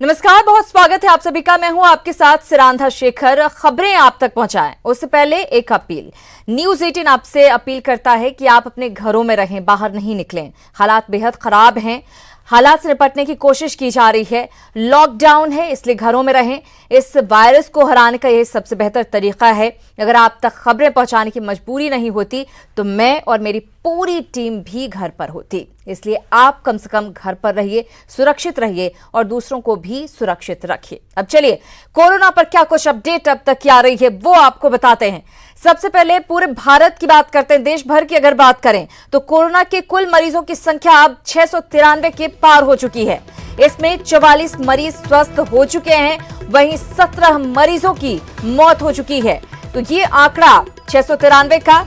नमस्कार, बहुत स्वागत है आप सभी का। मैं हूं आपके साथ सिरांधा शेखर। खबरें आप तक पहुंचाएं उससे पहले एक अपील। न्यूज 18 आपसे अपील करता है कि आप अपने घरों में रहें, बाहर नहीं निकलें। हालात बेहद खराब हैं, हालात से निपटने की कोशिश की जा रही है। लॉकडाउन है, इसलिए घरों में रहें। इस वायरस को हराने का यह सबसे बेहतर तरीका है। अगर आप तक खबरें पहुंचाने की मजबूरी नहीं होती तो मैं और मेरी पूरी टीम भी घर पर होती। इसलिए आप कम से कम घर पर रहिए, सुरक्षित रहिए और दूसरों को भी सुरक्षित रखिए। अब चलिए, कोरोना पर क्या कुछ अपडेट अब तक की आ रही है वो आपको बताते हैं। सबसे पहले पूरे भारत की बात करते हैं। देश भर की अगर बात करें तो कोरोना के कुल मरीजों की संख्या अब 693 के पार हो चुकी है। इसमें 44 मरीज स्वस्थ हो चुके हैं, वहीं 17 मरीजों की मौत हो चुकी है। तो ये आंकड़ा 693 का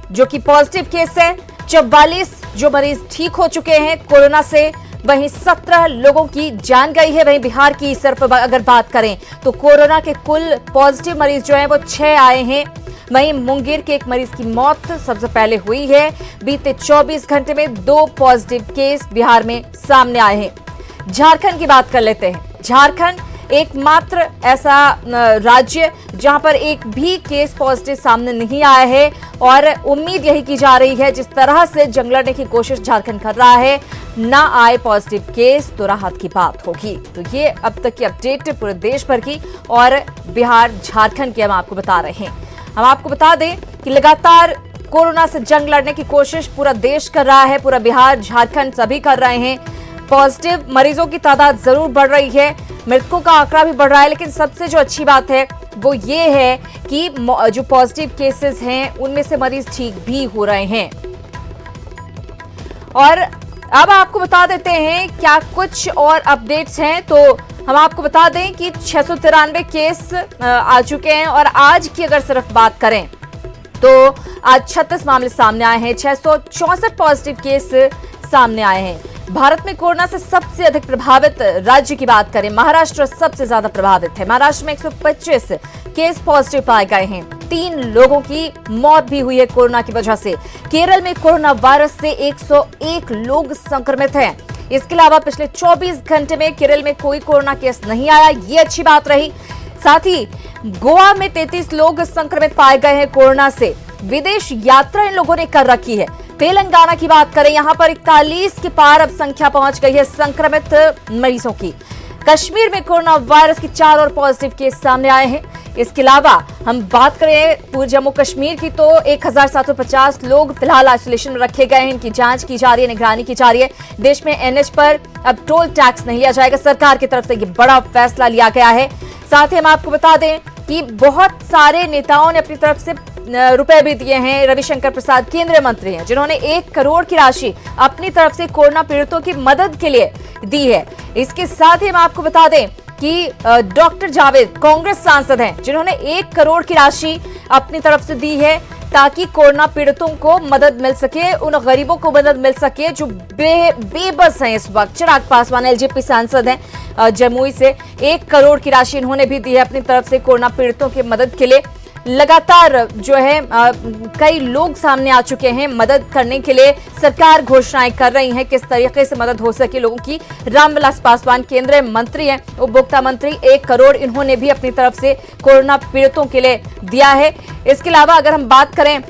जो कि पॉजिटिव केस है, 44 जो मरीज ठीक हो चुके हैं कोरोना से, वहीं 17 लोगों की जान गई है। वहीं बिहार की सिर्फ अगर बात करें तो कोरोना के कुल पॉजिटिव मरीज जो हैं वो 6 आए हैं। वहीं मुंगेर के एक मरीज की मौत सबसे पहले हुई है। बीते 24 घंटे में 2 पॉजिटिव केस बिहार में सामने आए हैं। झारखंड की बात कर लेते हैं। झारखंड एकमात्र ऐसा राज्य जहां पर एक भी केस पॉजिटिव सामने नहीं आया है और उम्मीद यही की जा रही है, जिस तरह से जंग लड़ने की कोशिश झारखंड कर रहा है, ना आए पॉजिटिव केस तो राहत की बात होगी। तो ये अब तक की अपडेट पूरे देश भर की और बिहार झारखंड की हम आपको बता रहे हैं। हम आपको बता दें कि लगातार कोरोना से जंग लड़ने की कोशिश पूरा देश कर रहा है, पूरा बिहार झारखंड सभी कर रहे हैं। पॉजिटिव मरीजों की तादाद जरूर बढ़ रही है, मृतकों का आंकड़ा भी बढ़ रहा है, लेकिन सबसे जो अच्छी बात है वो ये है कि जो पॉजिटिव केसेस हैं उनमें से मरीज ठीक भी हो रहे हैं। और अब आपको बता देते हैं क्या कुछ और अपडेट्स हैं। तो हम आपको बता दें कि 693 केस आ चुके हैं और आज की अगर सिर्फ बात करें तो आज 36 मामले सामने आए हैं। 664 पॉजिटिव केस सामने आए हैं। भारत में कोरोना से सबसे अधिक प्रभावित राज्य की बात करें, महाराष्ट्र सबसे ज्यादा प्रभावित है। महाराष्ट्र में 125 केस पॉजिटिव पाए गए हैं। 3 लोगों की मौत भी हुई है कोरोना की वजह से। केरल में कोरोना वायरस से 101 लोग संक्रमित हैं। इसके अलावा पिछले 24 घंटे में केरल में कोई कोरोना केस नहीं आया, ये अच्छी बात रही। साथ ही गोवा में 33 लोग संक्रमित पाए गए हैं कोरोना से। विदेश यात्रा इन लोगों ने कर रखी है। तेलंगाना की बात करें, यहां पर 41 के पार अब संख्या पहुंच गई है संक्रमित मरीजों की। कश्मीर में कोरोना वायरस के 4 और पॉजिटिव केस सामने आए हैं। इसके अलावा हम बात करें पूरे जम्मू कश्मीर की तो 1750 लोग फिलहाल आइसोलेशन में रखे गए हैं। इनकी जांच की जा रही है, निगरानी की जा रही है। देश में एनएच पर अब टोल टैक्स नहीं लिया जाएगा, सरकार की तरफ से ये बड़ा फैसला लिया गया है। साथ ही हम आपको बता दें कि बहुत सारे नेताओं ने अपनी तरफ से रुपए भी दिए हैं। रविशंकर प्रसाद केंद्रीय मंत्री हैं जिन्होंने 1 करोड़ की राशि अपनी तरफ से कोरोना पीड़ितों की मदद के लिए दी है। इसके साथ ही हम आपको बता दें कि डॉक्टर जावेद कांग्रेस सांसद हैं जिन्होंने 1 करोड़ की राशि अपनी तरफ से दी है ताकि कोरोना पीड़ितों को मदद मिल सके, उन गरीबों को मदद मिल सके जो बेबस हैं इस वक्त। चिराग पासवान एलजेपी सांसद हैं जमुई से, 1 करोड़ की राशि इन्होंने भी दी है अपनी तरफ से कोरोना पीड़ितों की मदद के लिए। लगातार जो है कई लोग सामने आ चुके हैं मदद करने के लिए। सरकार घोषणाएं कर रही है किस तरीके से मदद हो सके लोगों की। रामविलास पासवान केंद्रीय मंत्री हैं, उपभोक्ता मंत्री, 1 करोड़ इन्होंने भी अपनी तरफ से कोरोना पीड़ितों के लिए दिया है। इसके अलावा अगर हम बात करें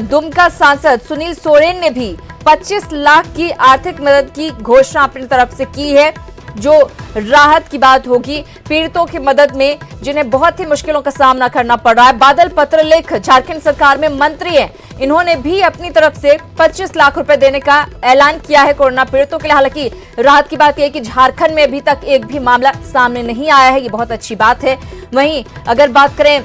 दुमका सांसद सुनील सोरेन ने भी 25 लाख की आर्थिक मदद की घोषणा अपनी तरफ से की है, जो राहत की बात होगी पीड़ितों की मदद में जिन्हें बहुत ही मुश्किलों का सामना करना पड़ रहा है। बादल पत्रलेख झारखंड सरकार में मंत्री हैं, इन्होंने भी अपनी तरफ से 25 लाख रुपए देने का ऐलान किया है कोरोना पीड़ितों के लिए। हालांकि राहत की बात यह है कि झारखंड में अभी तक एक भी मामला सामने नहीं आया है, ये बहुत अच्छी बात है। वहीं अगर बात करें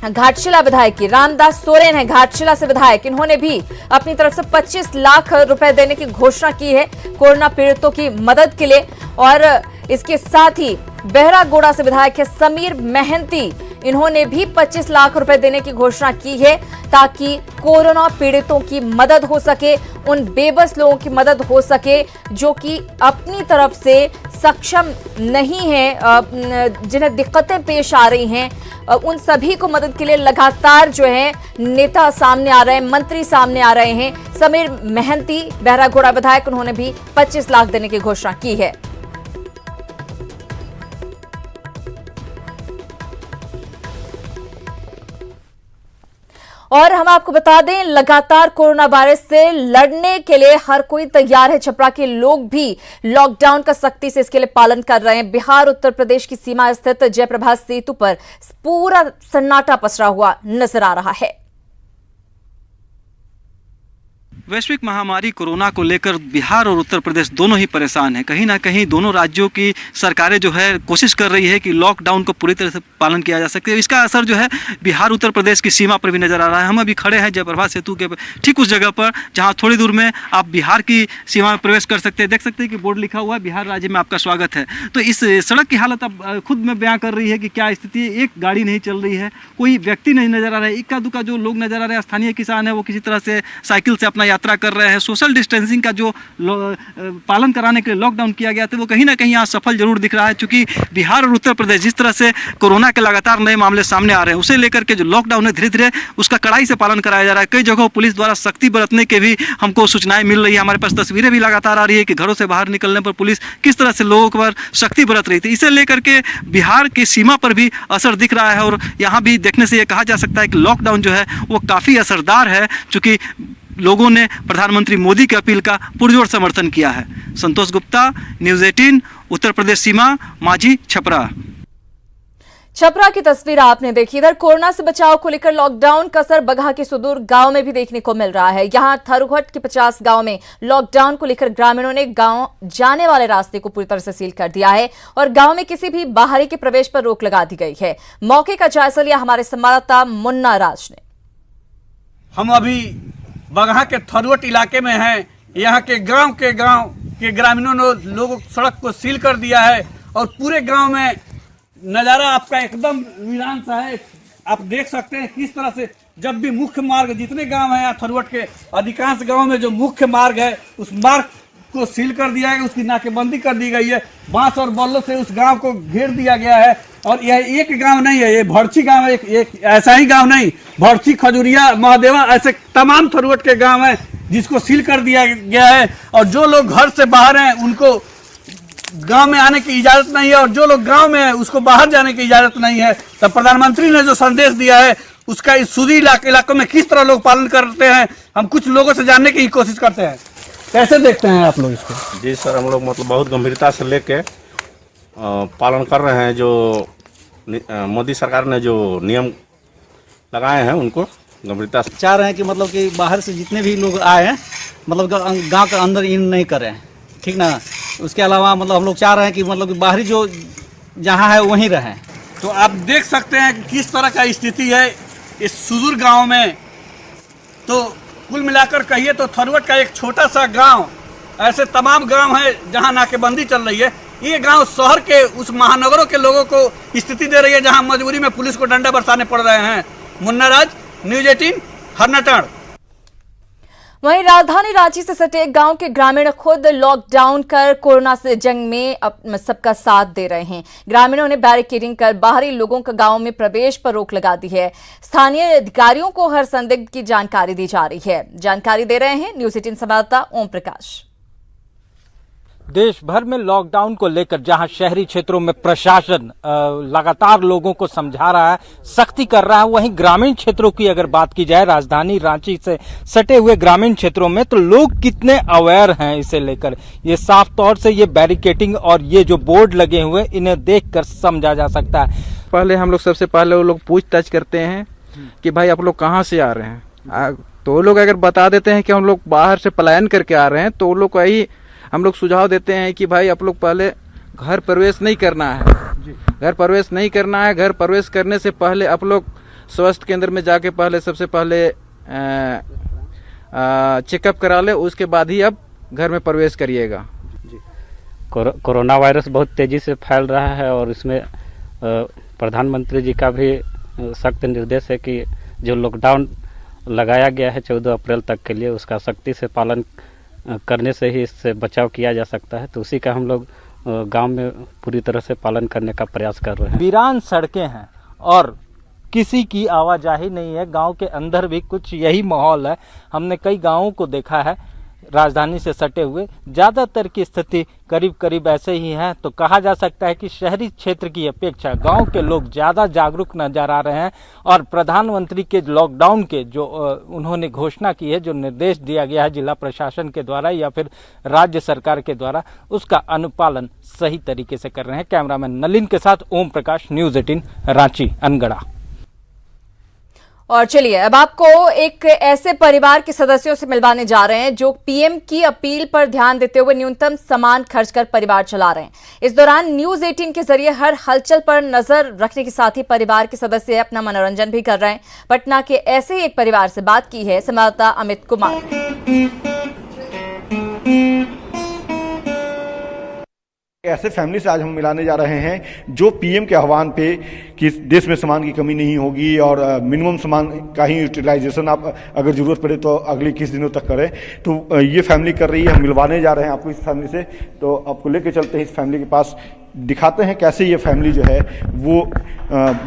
घाटशिला विधायक की, रामदास सोरेन है घाटशिला से विधायक, इन्होंने भी अपनी तरफ से 25 लाख रुपए देने की घोषणा की है कोरोना पीड़ितों की मदद के लिए। और इसके साथ ही बहरागोड़ा से विधायक है समीर महंती, इन्होंने भी 25 लाख रुपए देने की घोषणा की है ताकि कोरोना पीड़ितों की मदद हो सके, उन बेबस लोगों की मदद हो सके जो कि अपनी तरफ से सक्षम नहीं है, जिन्हें दिक्कतें पेश आ रही हैं, उन सभी को मदद के लिए लगातार जो है नेता सामने आ रहे हैं, मंत्री सामने आ रहे हैं। समीर महंती बहरागोड़ा विधायक, उन्होंने भी 25 लाख देने की घोषणा की है। और हम आपको बता दें, लगातार कोरोना वायरस से लड़ने के लिए हर कोई तैयार है। छपरा के लोग भी लॉकडाउन का सख्ती से इसके लिए पालन कर रहे हैं। बिहार उत्तर प्रदेश की सीमा स्थित जयप्रभा सेतु पर पूरा सन्नाटा पसरा हुआ नजर आ रहा है। वैश्विक महामारी कोरोना को लेकर बिहार और उत्तर प्रदेश दोनों ही परेशान हैं। कहीं ना कहीं दोनों राज्यों की सरकारें जो है कोशिश कर रही है कि लॉकडाउन को पूरी तरह से पालन किया जा सके। इसका असर जो है बिहार उत्तर प्रदेश की सीमा पर भी नजर आ रहा है। हम अभी खड़े हैं जयप्रभा सेतु के ठीक उस जगह पर जहां थोड़ी दूर में आप बिहार की सीमा में प्रवेश कर सकते हैं। देख सकते हैं कि बोर्ड लिखा हुआ है, बिहार राज्य में आपका स्वागत है। तो इस सड़क की हालत अब खुद में बयां कर रही है कि क्या स्थिति है। एक गाड़ी नहीं चल रही है, कोई व्यक्ति नहीं नजर आ रहा है। इक्का दुक्का जो लोग नजर आ रहे हैं, स्थानीय किसान है, वो किसी तरह से साइकिल से अपना यात्रा कर रहे हैं। सोशल डिस्टेंसिंग का जो पालन कराने के लिए लॉकडाउन किया गया था वो कहीं ना कहीं यहाँ सफल जरूर दिख रहा है। क्योंकि बिहार और उत्तर प्रदेश जिस तरह से कोरोना के लगातार नए मामले सामने आ रहे हैं, उसे लेकर के जो लॉकडाउन है धीरे धीरे उसका कड़ाई से पालन कराया जा रहा है। कई जगहों पुलिस द्वारा सख्ती बरतने के भी हमको सूचनाएं मिल रही है। हमारे पास तस्वीरें भी लगातार आ रही है कि घरों से बाहर निकलने पर पुलिस किस तरह से लोगों पर सख्ती बरत रही थी। इसे लेकर के बिहार की सीमा पर भी असर दिख रहा है और यहाँ भी देखने से यह कहा जा सकता है कि लॉकडाउन जो है वो काफ़ी असरदार है, चूँकि लोगों ने प्रधानमंत्री मोदी की अपील का पुरजोर समर्थन किया है। संतोष गुप्ता, न्यूज़ 18, उत्तर प्रदेश सीमा, माझी, छपरा। छपरा की तस्वीर आपने देखी। इधर कोरोना से बचाव को लेकर लॉकडाउन का असर बगहा के सुदूर गांव में भी देखने को मिल रहा है। यहां थरुघट के 50 गांव में लॉकडाउन को लेकर ग्रामीणों ने गांव जाने वाले रास्ते को पूरी तरह से सील कर दिया है और गांव में किसी भी बाहरी के प्रवेश पर रोक लगा दी गई है। मौके का जायजा लिया हमारे संवाददाता मुन्ना राज ने। हम अभी बगहा के थरुघट इलाके में हैं। यहाँ के गांव के ग्रामीणों ने लोगों सड़क को सील कर दिया है और पूरे गांव में नज़ारा आपका एकदम वीरान सा है। आप देख सकते हैं किस तरह से जब भी मुख्य मार्ग, जितने गांव हैं यहाँ थरुघट के अधिकांश गांव में जो मुख्य मार्ग है उस मार्ग को सील कर दिया है, उसकी नाकेबंदी कर दी गई है। बांस और बल्लों से उस गांव को घेर दिया गया है। और यह एक गांव नहीं है, ये भड़ची गांव है। एक ऐसा ही गांव नहीं, भड़ची, खजुरिया, महादेवा, ऐसे तमाम थरुघट के गांव हैं जिसको सील कर दिया गया है। और जो लोग घर से बाहर हैं उनको गांव में आने की इजाजत नहीं है और जो लोग गांव में हैं उसको बाहर जाने की इजाजत नहीं है। तब प्रधानमंत्री ने जो संदेश दिया है उसका इस सूदी इलाकों में किस तरह लोग पालन करते हैं, हम कुछ लोगों से जानने की कोशिश करते हैं। कैसे देखते हैं आप लोग इसको? जी सर, हम लोग मतलब बहुत गंभीरता से लेके पालन कर रहे हैं। जो मोदी सरकार ने जो नियम लगाए हैं उनको गंभीरता से चाह रहे हैं कि मतलब कि बाहर से जितने भी लोग आए हैं मतलब गांव के अंदर इन नहीं करें, ठीक ना। उसके अलावा मतलब हम लोग चाह रहे हैं कि मतलब कि बाहरी जो जहां है वहीं रहें। तो आप देख सकते हैं कि किस तरह का स्थिति है इस सुदूर गांव में। तो कुल मिलाकर कहिए तो थरुघट का एक छोटा सा गांव, ऐसे तमाम गांव हैं जहां नाकेबंदी चल रही है। ये गांव शहर के उस महानगरों के लोगों को स्थिति दे रही है जहां मजबूरी में पुलिस को डंडा बरसाने पड़ रहे हैं। मुन्ना राज, न्यूज़ 18, हरनाटाण। वहीं राजधानी रांची से सटे गांव के ग्रामीण खुद लॉकडाउन कर कोरोना से जंग में सबका साथ दे रहे हैं। ग्रामीणों ने बैरिकेडिंग कर बाहरी लोगों का गांव में प्रवेश पर रोक लगा दी है। स्थानीय अधिकारियों को हर संदिग्ध की जानकारी दी जा रही है। जानकारी दे रहे हैं न्यूज़ 18 संवाददाता ओम प्रकाश। देश भर में लॉकडाउन को लेकर जहां शहरी क्षेत्रों में प्रशासन लगातार लोगों को समझा रहा है, सख्ती कर रहा है, वहीं ग्रामीण क्षेत्रों की अगर बात की जाए, राजधानी रांची से सटे हुए ग्रामीण क्षेत्रों में तो लोग कितने अवेयर हैं इसे लेकर, ये साफ तौर से ये बैरिकेडिंग और ये जो बोर्ड लगे हुए इन्हें देखकर समझा जा सकता है। पहले हम लोग सबसे पहले वो लोग पूछताछ करते हैं कि भाई आप लोग कहाँ से आ रहे हैं। तो वो लोग अगर बता देते हैं कि हम लोग बाहर से पलायन करके आ रहे हैं तो वो लोग को यही हम लोग सुझाव देते हैं कि भाई आप लोग पहले घर प्रवेश नहीं करना है। घर प्रवेश नहीं करना है। घर प्रवेश करने से पहले आप लोग स्वास्थ्य केंद्र में जाके पहले सबसे पहले चेकअप करा ले, उसके बाद ही आप घर में प्रवेश करिएगा। कोरोना वायरस बहुत तेज़ी से फैल रहा है और इसमें प्रधानमंत्री जी का भी सख्त निर्देश है कि जो लॉकडाउन लगाया गया है 14 अप्रैल तक के लिए, उसका सख्ती से पालन करने से ही इससे बचाव किया जा सकता है। तो उसी का हम लोग गांव में पूरी तरह से पालन करने का प्रयास कर रहे हैं। वीरान सड़कें हैं और किसी की आवाजाही नहीं है। गांव के अंदर भी कुछ यही माहौल है। हमने कई गांवों को देखा है राजधानी से सटे हुए ज्यादातर की स्थिति करीब करीब ऐसे ही है। तो कहा जा सकता है कि शहरी क्षेत्र की अपेक्षा गांव के लोग ज्यादा जागरूक नजर आ रहे हैं और प्रधानमंत्री के लॉकडाउन के जो उन्होंने घोषणा की है, जो निर्देश दिया गया है जिला प्रशासन के द्वारा या फिर राज्य सरकार के द्वारा, उसका अनुपालन सही तरीके से कर रहे हैं। कैमरामैन नलिन के साथ ओम प्रकाश, न्यूज़ 18 रांची अनगढ़ा। और चलिए अब आपको एक ऐसे परिवार के सदस्यों से मिलवाने जा रहे हैं जो पीएम की अपील पर ध्यान देते हुए न्यूनतम सामान खर्च कर परिवार चला रहे हैं। इस दौरान न्यूज़ 18 के जरिए हर हलचल पर नजर रखने के साथ ही परिवार के सदस्य अपना मनोरंजन भी कर रहे हैं। पटना के ऐसे ही एक परिवार से बात की है संवाददाता अमित कुमार। ऐसे फैमिली से आज हम मिलाने जा रहे हैं जो पीएम के आह्वान पे कि देश में सामान की कमी नहीं होगी और मिनिमम सामान का ही यूटिलाइजेशन आप अगर जरूरत पड़े तो अगले 21 दिनों तक करें। तो ये फैमिली कर रही है, हम मिलवाने जा रहे हैं आपको इस फैमिली से। तो आपको लेके चलते हैं इस फैमिली के पास, दिखाते हैं कैसे ये फैमिली जो है वो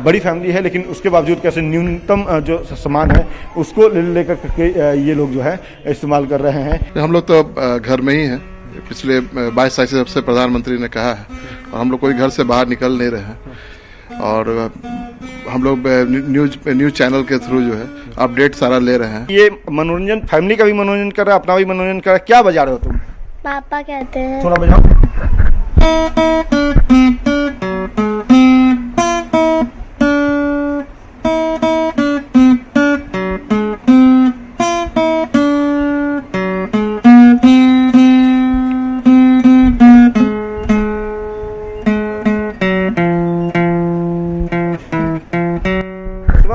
बड़ी फैमिली है लेकिन उसके बावजूद कैसे न्यूनतम जो सामान है उसको लेकर के ये लोग जो है इस्तेमाल कर रहे हैं। हम लोग तो घर में ही हैं, पिछले 22 साल से प्रधानमंत्री ने कहा है और हम लोग कोई घर से बाहर निकल नहीं रहे हैं और हम लोग न्यूज चैनल के थ्रू जो है अपडेट सारा ले रहे हैं। ये मनोरंजन फैमिली का भी मनोरंजन कर रहा है, अपना भी मनोरंजन कर रहा है। क्या बजा रहे हो तुम? पापा कहते हैं। थोड़ा बजाओ।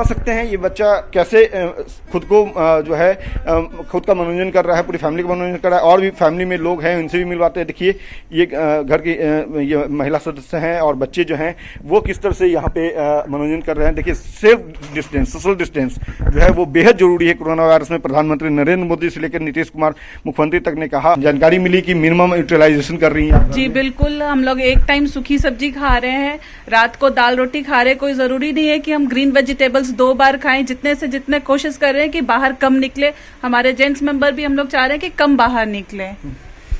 सकते हैं ये बच्चा कैसे खुद को जो है खुद का मनोरंजन कर रहा है, पूरी फैमिली का मनोरंजन कर रहा है। और भी फैमिली में लोग हैं उनसे भी मिलवाते हैं। देखिए ये घर की ये महिला सदस्य हैं और बच्चे जो हैं वो किस तरह से यहाँ पे मनोरंजन कर रहे हैं। देखिए सेल्फ डिस्टेंस, सोशल डिस्टेंस जो है वो बेहद जरूरी है कोरोना वायरस में। प्रधानमंत्री नरेंद्र मोदी से लेकर नीतीश कुमार मुख्यमंत्री तक ने कहा, जानकारी मिली कि मिनिमम यूटिलाइजेशन कर रही है। जी बिल्कुल, हम लोग एक टाइम सूखी सब्जी खा रहे हैं, रात को दाल रोटी खा रहे हैं। कोई जरूरी नहीं है कि हम ग्रीन वेजिटेबल्स 2 बार खाएं। जितने से जितने कोशिश कर रहे हैं कि बाहर कम निकले। हमारे जेंट्स मेंबर भी हम लोग चाह रहे हैं कि कम बाहर निकले।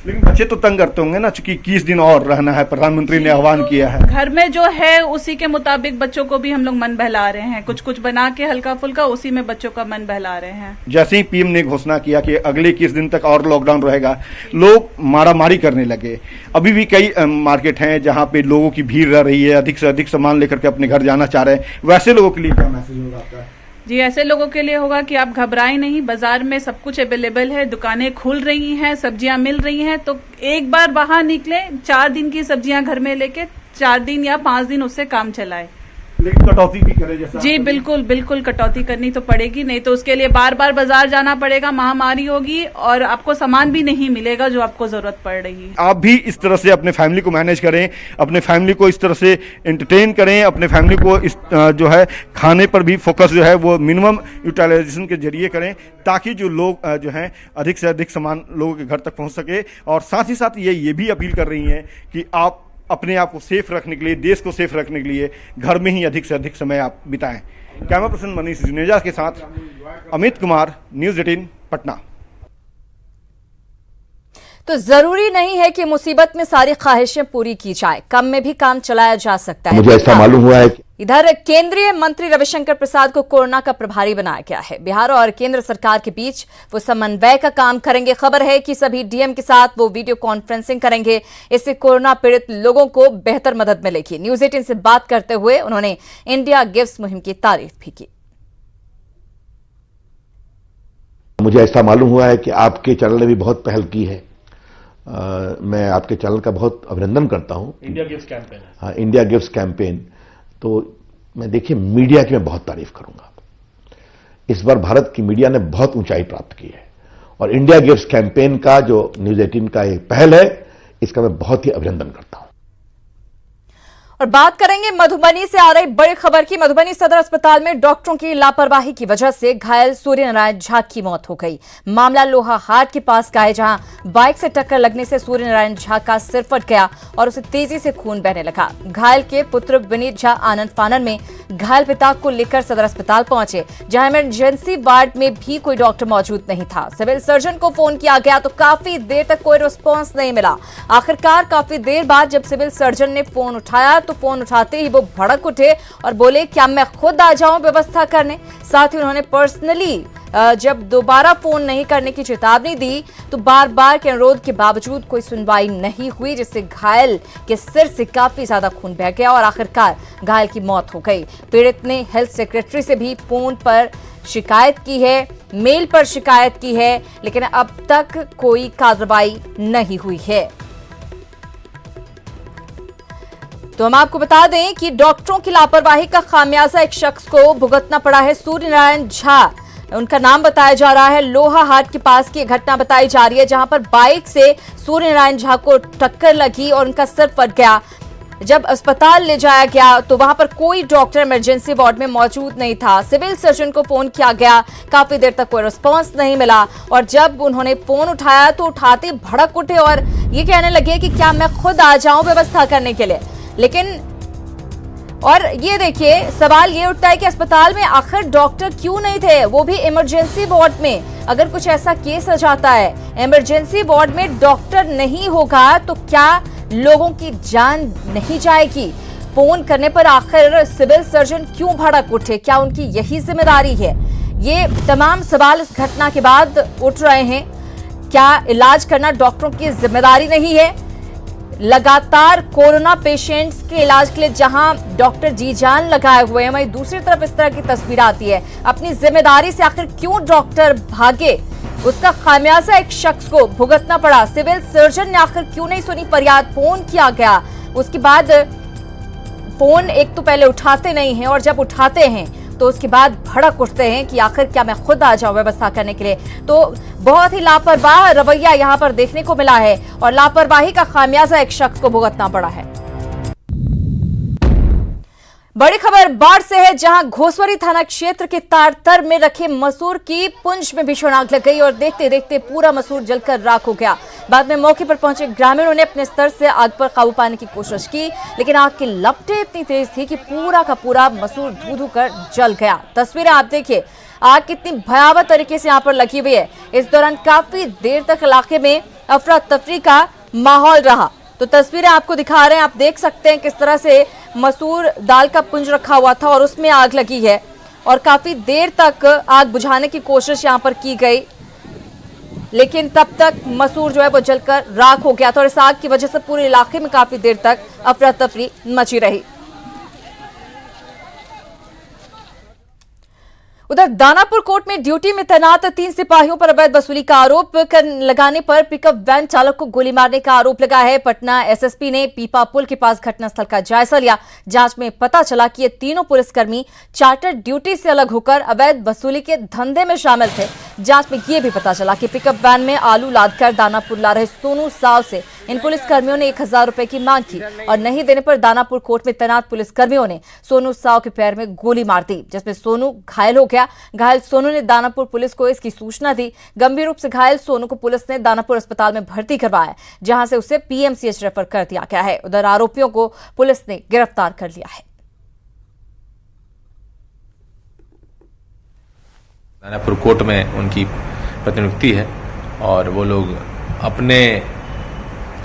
लेकिन बच्चे तो तंग करते होंगे ना, चूंकि 21 दिन और रहना है, प्रधानमंत्री ने आह्वान किया है। घर में जो है उसी के मुताबिक बच्चों को भी हम लोग मन बहला रहे हैं, कुछ कुछ बना के हल्का फुल्का उसी में बच्चों का मन बहला रहे हैं। जैसे ही पीएम ने घोषणा किया कि अगले 21 दिन तक और लॉकडाउन रहेगा, लोग मारामारी करने लगे। अभी भी कई मार्केट हैं जहां पे लोगों की भीड़ रह रही है, अधिक से अधिक सामान लेकर के अपने घर जाना चाह रहे हैं। वैसे लोगों के लिए क्या मैसेज होगा आपका? जी ऐसे लोगों के लिए होगा कि आप घबराएं नहीं, बाजार में सब कुछ अवेलेबल है, दुकानें खुल रही हैं, सब्जियां मिल रही हैं। तो एक बार बाहर निकले, 4 दिन की सब्जियां घर में लेके 4 दिन या 5 दिन उससे काम चलाए। लेकिन कटौती भी करे जैसा। जी बिल्कुल बिल्कुल, कटौती करनी तो पड़ेगी, नहीं तो उसके लिए बार बार बाजार जाना पड़ेगा, महामारी होगी और आपको सामान भी नहीं मिलेगा जो आपको जरूरत पड़ रही है। आप भी इस तरह से अपने फैमिली को मैनेज करें, अपने फैमिली को इस तरह से एंटरटेन करें, अपने फैमिली को इस जो है खाने पर भी फोकस जो है वो मिनिमम यूटिलाइजेशन के जरिए करें, ताकि जो लोग जो हैं अधिक से अधिक सामान लोगों के घर तक पहुंच सके। और साथ ही साथ ये भी अपील कर रही हैं कि आप अपने आप को सेफ रखने के लिए, देश को सेफ रखने के लिए घर में ही अधिक से अधिक समय आप बिताएं। कैमरा पर्सन मनीष जुनेजा के साथ अमित कुमार, न्यूज़ 18 पटना। तो जरूरी नहीं है कि मुसीबत में सारी ख्वाहिशें पूरी की जाए, कम में भी काम चलाया जा सकता है। मुझे ऐसा मालूम हुआ है कि इधर केंद्रीय मंत्री रविशंकर प्रसाद को कोरोना का प्रभारी बनाया गया है। बिहार और केंद्र सरकार के बीच वो समन्वय का काम करेंगे। खबर है कि सभी डीएम के साथ वो वीडियो कॉन्फ्रेंसिंग करेंगे। इससे कोरोना पीड़ित लोगों को बेहतर मदद मिलेगी। न्यूज़ 18 से बात करते हुए उन्होंने इंडिया गिव्स मुहिम की तारीफ भी की। मुझे ऐसा मालूम हुआ है कि आपके चैनल ने भी बहुत पहल की है। मैं आपके चैनल का बहुत अभिनंदन करता हूं। India gives campaign. हाँ, इंडिया गिव्स कैंपेन। तो मैं देखिए मीडिया की मैं बहुत तारीफ करूंगा। इस बार भारत की मीडिया ने बहुत ऊंचाई प्राप्त की है और इंडिया गिव्स कैंपेन का जो न्यूज़ 18 का एक पहल है, इसका मैं बहुत ही अभिनंदन करता हूं। और बात करेंगे मधुबनी से आ रही बड़ी खबर की। मधुबनी सदर अस्पताल में डॉक्टरों की लापरवाही की वजह से घायल सूर्य नारायण झा की मौत हो गई। मामला लोहा हाट के पास का है, जहां बाइक से टक्कर लगने से सूर्य नारायण झा का सिर फट गया और उसे तेजी से खून बहने लगा। घायल के पुत्र विनीत झा आनंद फानन में घायल पिता को लेकर सदर अस्पताल पहुंचे, जहां इमरजेंसी वार्ड में भी कोई डॉक्टर मौजूद नहीं था। सिविल सर्जन को फोन किया गया तो काफी देर तक कोई रिस्पांस नहीं मिला। आखिरकार काफी देर बाद जब सिविल सर्जन ने फोन उठाया तो फोन उठाते ही वो भड़क उठे और बोले, क्या मैं खुद आ जाऊं व्यवस्था करने। साथ ही उन्होंने पर्सनली जब दोबारा फोन नहीं करने की चेतावनी दी तो बार बार के अनुरोध के बावजूद कोई सुनवाई नहीं हुई, जिससे घायल के सिर से काफी ज्यादा खून बह गया और आखिरकार घायल की मौत हो गई। पीड़ित ने हेल्थ सेक्रेटरी से भी फोन पर शिकायत की है, मेल पर शिकायत की है, लेकिन अब तक कोई कार्रवाई नहीं हुई है। तो हम आपको बता दें कि डॉक्टरों की लापरवाही का खामियाजा एक शख्स को भुगतना पड़ा है। सूर्य नारायण झा उनका नाम बताया जा रहा है। लोहा हाट के पास की घटना बताई जा रही है, जहां पर बाइक से सूर्य नारायण झा को टक्कर लगी और उनका सिर फट गया। जब अस्पताल ले जाया गया तो वहां पर कोई डॉक्टर इमरजेंसी वार्ड में मौजूद नहीं था। सिविल सर्जन को फोन किया गया, काफी देर तक कोई रिस्पांस नहीं मिला और जब उन्होंने फोन उठाया तो उठाते भड़क उठे और ये कहने लगे कि क्या मैं खुद आ जाऊं व्यवस्था करने के लिए। लेकिन और ये देखिए, सवाल ये उठता है कि अस्पताल में आखिर डॉक्टर क्यों नहीं थे, वो भी इमरजेंसी वार्ड में। अगर कुछ ऐसा केस आ जाता है, इमरजेंसी वार्ड में डॉक्टर नहीं होगा तो क्या लोगों की जान नहीं जाएगी। फोन करने पर आखिर सिविल सर्जन क्यों भड़क उठे, क्या उनकी यही जिम्मेदारी है। ये तमाम सवाल इस घटना के बाद उठ रहे हैं। क्या इलाज करना डॉक्टरों की जिम्मेदारी नहीं है। लगातार कोरोना पेशेंट्स के इलाज के लिए जहां डॉक्टर जी जान लगाए हुए हैं, वहीं दूसरी तरफ इस तरह की तस्वीर आती है। अपनी जिम्मेदारी से आखिर क्यों डॉक्टर भागे, उसका खामियाजा एक शख्स को भुगतना पड़ा। सिविल सर्जन ने आखिर क्यों नहीं सुनी फरियाद, फोन किया गया, उसके बाद फोन एक तो पहले उठाते नहीं हैं और जब उठाते हैं तो उसके बाद भड़क उठते हैं कि आखिर क्या मैं खुद आ जाऊं व्यवस्था करने के लिए। तो बहुत ही लापरवाह रवैया यहां पर देखने को मिला है और लापरवाही का खामियाजा एक शख्स को भुगतना पड़ा है। बड़ी खबर बाढ़ से है, जहां घोसवरी थाना क्षेत्र के तारतर में रखे मसूर की पुंज में भीषण आग लग गई और देखते देखते पूरा मसूर जलकर राख हो गया। बाद में मौके पर पहुंचे ग्रामीणों ने अपने स्तर से आग पर काबू पाने की कोशिश की, लेकिन आग की लपटें इतनी तेज थी कि पूरा का पूरा मसूर धू-धू कर जल गया। तस्वीरें आप देखिए, आग कितनी भयावह तरीके से यहां पर लगी हुई है। इस दौरान काफी देर तक इलाके में अफरा तफरी का माहौल रहा। तो तस्वीरें आपको दिखा रहे हैं, आप देख सकते हैं किस तरह से मसूर दाल का पुंज रखा हुआ था और उसमें आग लगी है और काफी देर तक आग बुझाने की कोशिश यहां पर की गई, लेकिन तब तक मसूर जो है वो जलकर राख हो गया था और इस आग की वजह से पूरे इलाके में काफी देर तक अफरा तफरी मची रही। उधर दानापुर कोर्ट में ड्यूटी में तैनात 3 सिपाहियों पर अवैध वसूली का आरोप लगाने पर पिकअप वैन चालक को गोली मारने का आरोप लगा है। पटना एसएसपी ने पीपा पुल के पास घटनास्थल का जायजा लिया। जांच में पता चला कि ये तीनों पुलिसकर्मी चार्टर ड्यूटी से अलग होकर अवैध वसूली के धंधे में शामिल थे। जांच में यह भी पता चला कि पिकअप वैन में आलू लादकर दानापुर ला रहे सोनू साव से इन पुलिसकर्मियों ने 1000 रुपए की मांग की और नहीं देने पर दानापुर कोर्ट में तैनात पुलिसकर्मियों ने सोनू साव के पैर में गोली मार दी, जिसमें सोनू घायल हो गया। घायल सोनू ने दानापुर पुलिस को इसकी सूचना दी। गंभीर रूप से घायल सोनू को पुलिस ने दानापुर अस्पताल में भर्ती करवाया, जहां से उसे पीएमसीएच रेफर कर दिया गया है। उधर आरोपियों को पुलिस ने गिरफ्तार कर लिया है। दानापुर कोर्ट में उनकी प्रतिनियुक्ति है और वो लोग अपने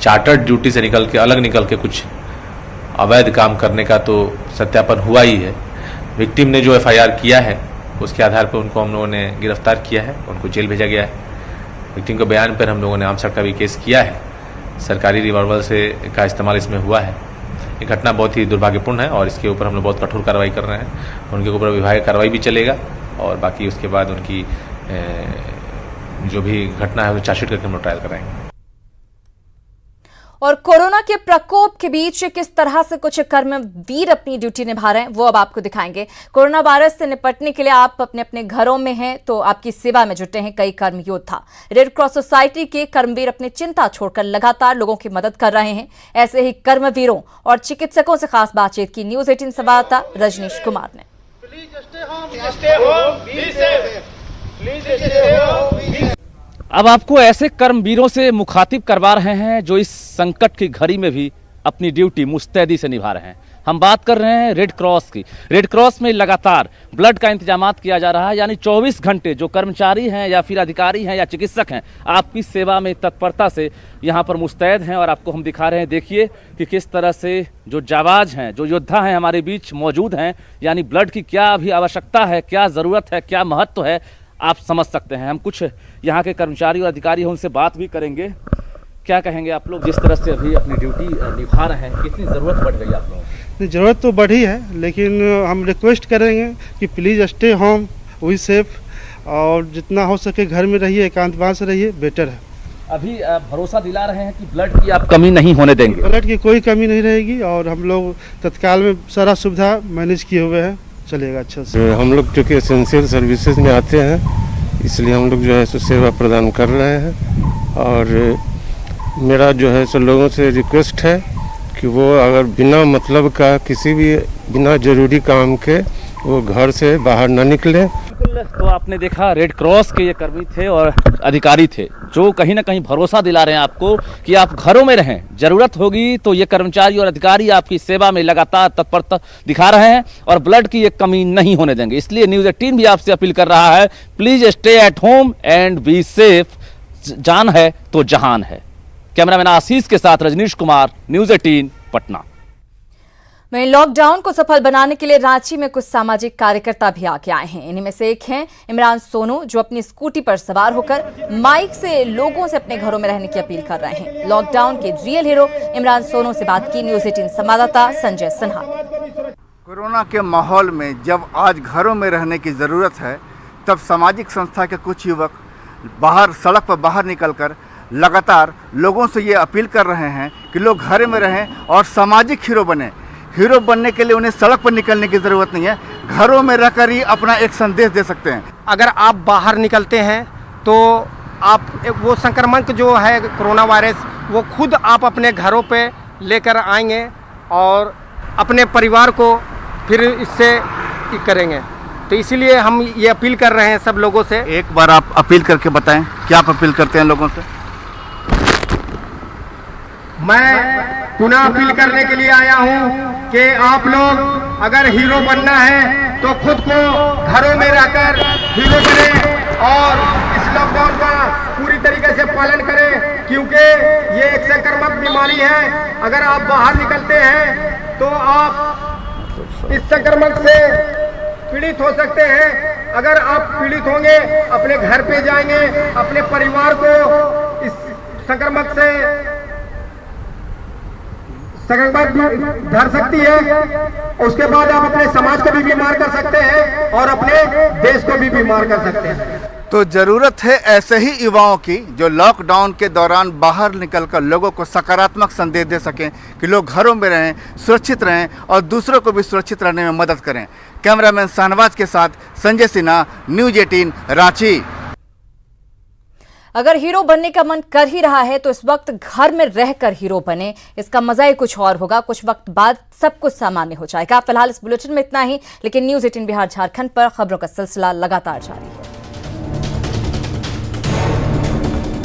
चार्टर्ड ड्यूटी से अलग निकल के कुछ अवैध काम करने का तो सत्यापन हुआ ही है। विक्टिम ने जो एफआईआर किया है उसके आधार पर उनको हम लोगों ने गिरफ्तार किया है, उनको जेल भेजा गया है। विक्टिम के बयान पर हम लोगों ने आमसर का भी केस किया है। सरकारी रिवॉल्वर से का इस्तेमाल इसमें हुआ है। ये घटना बहुत ही दुर्भाग्यपूर्ण है और इसके ऊपर हम लोग बहुत कठोर कार्रवाई कर रहे हैं। उनके ऊपर विभागीय कार्रवाई भी चलेगा और बाकी उसके बाद उनकी जो भी घटना है वो चार्जशीट करके हम लोग ट्रायल कराएंगे। और कोरोना के प्रकोप के बीच किस तरह से कुछ कर्मवीर अपनी ड्यूटी निभा रहे हैं वो अब आपको दिखाएंगे। कोरोना वायरस से निपटने के लिए आप अपने अपने घरों में हैं तो आपकी सेवा में जुटे हैं कई कर्म योद्धा। रेड क्रॉस सोसाइटी के कर्मवीर अपनी चिंता छोड़कर लगातार लोगों की मदद कर रहे हैं। ऐसे ही कर्मवीरों और चिकित्सकों से खास बातचीत की न्यूज 18 संवाददाता रजनीश कुमार ने। अब आपको ऐसे कर्मवीरों से मुखातिब करवा रहे हैं जो इस संकट की घड़ी में भी अपनी ड्यूटी मुस्तैदी से निभा रहे हैं। हम बात कर रहे हैं रेड क्रॉस की। रेड क्रॉस में लगातार ब्लड का इंतजाम किया जा रहा है, यानी 24 घंटे जो कर्मचारी हैं या फिर अधिकारी हैं या चिकित्सक हैं आपकी सेवा में तत्परता से यहाँ पर मुस्तैद हैं। और आपको हम दिखा रहे हैं, देखिए कि किस तरह से जो जाबाज हैं, जो योद्धा हैं हमारे बीच मौजूद हैं। यानी ब्लड की क्या अभी आवश्यकता है, क्या ज़रूरत है, क्या महत्व है, आप समझ सकते हैं। हम कुछ यहाँ के कर्मचारी और अधिकारी हैं, उनसे बात भी करेंगे। क्या कहेंगे आप लोग, जिस तरह से अभी अपनी ड्यूटी निभा रहे हैं, कितनी ज़रूरत बढ़ गई आप लोगों को? ज़रूरत तो बढ़ी है, लेकिन हम रिक्वेस्ट करेंगे कि please stay home, we safe, और जितना हो सके घर में रहिए, एकांतवास रहिए, बेटर है। अभी भरोसा दिला रहे हैं कि ब्लड की आप कमी नहीं होने देंगे? ब्लड की कोई कमी नहीं रहेगी और हम लोग तत्काल में सारा सुविधा मैनेज किए हुए हैं, चलेगा अच्छा से। हम लोग चूँकि एसेंशियल सर्विसेज में आते हैं, इसलिए हम लोग जो है सो सेवा प्रदान कर रहे हैं। और मेरा जो है सो लोगों से रिक्वेस्ट है कि वो अगर बिना मतलब का किसी भी बिना जरूरी काम के वो घर से बाहर ना निकले। तो आपने देखा रेड क्रॉस के ये कर्मी थे और अधिकारी थे जो कहीं ना कहीं भरोसा दिला रहे हैं आपको कि आप घरों में रहें, जरूरत होगी तो ये कर्मचारी और अधिकारी आपकी सेवा में लगातार तत्परता दिखा रहे हैं और ब्लड की ये कमी नहीं होने देंगे। इसलिए न्यूज़ 18 भी आपसे अपील कर रहा है, please stay at home and be safe. जान है तो जहान है। कैमरामैन आशीष के साथ रजनीश कुमार, न्यूज़ 18 पटना। वहीं लॉकडाउन को सफल बनाने के लिए रांची में कुछ सामाजिक कार्यकर्ता भी आगे आए हैं। इन्हीं में से एक हैं इमरान सोनू, जो अपनी स्कूटी पर सवार होकर माइक से लोगों से अपने घरों में रहने की अपील कर रहे हैं। लॉकडाउन के रियल हीरो इमरान सोनू से बात की न्यूज़ 18 संवाददाता संजय सिन्हा। कोरोना के माहौल में जब आज घरों में रहने की ज़रूरत है, तब सामाजिक संस्था के कुछ युवक बाहर सड़क पर बाहर निकलकर लगातार लोगों से ये अपील कर रहे हैं कि लोग घर में रहें और सामाजिक हीरो बने। हीरो बनने के लिए उन्हें सड़क पर निकलने की ज़रूरत नहीं है, घरों में रहकर ही अपना एक संदेश दे सकते हैं। अगर आप बाहर निकलते हैं तो आप वो संक्रमण जो है कोरोना वायरस, वो खुद आप अपने घरों पे लेकर आएंगे और अपने परिवार को फिर इससे करेंगे। तो इसीलिए हम ये अपील कर रहे हैं सब लोगों से। एक बार आप अपील करके बताएं, क्या आप अपील करते हैं लोगों से? मैं पुनः अपील करने के लिए आया हूं कि आप लोग अगर हीरो बनना है तो खुद को घरों में रहकर हीरो बने और इस लॉकडाउन का पूरी तरीके से पालन करें, क्योंकि ये एक संक्रामक बीमारी है। अगर आप बाहर निकलते हैं तो आप इस संक्रमण से पीड़ित हो सकते हैं। अगर आप पीड़ित होंगे, अपने घर पे जाएंगे, अपने परिवार को इस संक्रमण से संक्रमण धर सकती है। उसके बाद आप अपने समाज को भी बीमार कर सकते हैं और अपने देश को भी बीमार कर सकते हैं। तो ज़रूरत है ऐसे ही युवाओं की जो लॉकडाउन के दौरान बाहर निकलकर लोगों को सकारात्मक संदेश दे सकें कि लोग घरों में रहें, सुरक्षित रहें और दूसरों को भी सुरक्षित रहने में मदद करें। कैमरामैन शाहनवाज के साथ संजय सिन्हा, न्यूज़ 18 रांची। अगर हीरो बनने का मन कर ही रहा है तो इस वक्त घर में रहकर हीरो बने, इसका मजा ही कुछ और होगा। कुछ वक्त बाद सब कुछ सामान्य हो जाएगा। फिलहाल इस बुलेटिन में इतना ही, लेकिन न्यूज़ 18 बिहार झारखंड पर खबरों का सिलसिला लगातार जारी है।